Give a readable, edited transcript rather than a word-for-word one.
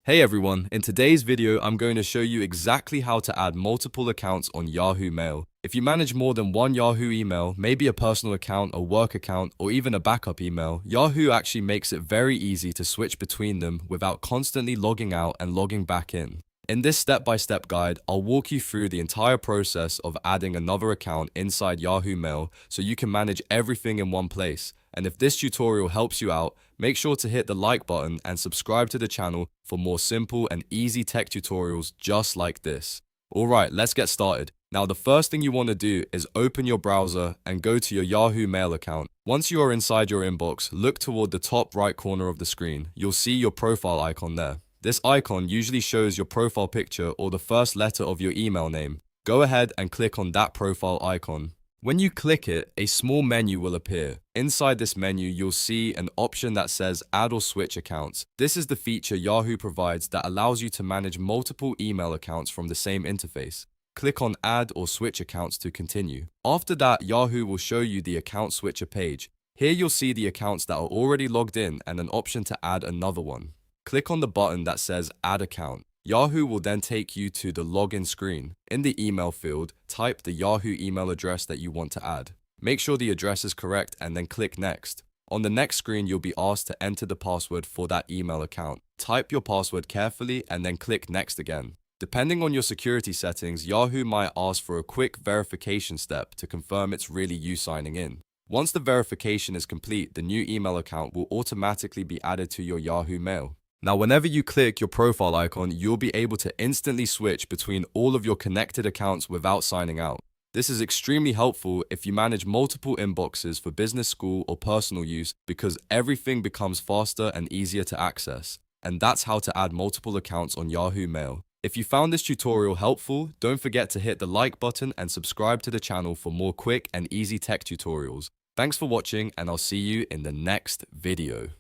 Hey everyone, in today's video I'm going to show you exactly how to add multiple accounts on Yahoo Mail. If you manage more than one Yahoo email, maybe a personal account, a work account, or even a backup email, Yahoo actually makes it very easy to switch between them without constantly logging out and logging back in. In this step-by-step guide, I'll walk you through the entire process of adding another account inside Yahoo Mail so you can manage everything in one place. And if this tutorial helps you out, make sure to hit the like button and subscribe to the channel for more simple and easy tech tutorials just like this. Alright, let's get started. Now the first thing you want to do is open your browser and go to your Yahoo Mail account. Once you are inside your inbox, look toward the top right corner of the screen. You'll see your profile icon there. This icon usually shows your profile picture or the first letter of your email name. Go ahead and click on that profile icon. When you click it, a small menu will appear. Inside this menu, you'll see an option that says Add or Switch Accounts. This is the feature Yahoo provides that allows you to manage multiple email accounts from the same interface. Click on Add or Switch Accounts to continue. After that, Yahoo will show you the Account Switcher page. Here you'll see the accounts that are already logged in and an option to add another one. Click on the button that says Add Account. Yahoo will then take you to the login screen. In the email field, type the Yahoo email address that you want to add. Make sure the address is correct and then click Next. On the next screen, you'll be asked to enter the password for that email account. Type your password carefully and then click Next again. Depending on your security settings, Yahoo might ask for a quick verification step to confirm it's really you signing in. Once the verification is complete, the new email account will automatically be added to your Yahoo Mail. Now, whenever you click your profile icon, you'll be able to instantly switch between all of your connected accounts without signing out. This is extremely helpful if you manage multiple inboxes for business, school, or personal use because everything becomes faster and easier to access. And that's how to add multiple accounts on Yahoo Mail. If you found this tutorial helpful, don't forget to hit the like button and subscribe to the channel for more quick and easy tech tutorials. Thanks for watching, and I'll see you in the next video.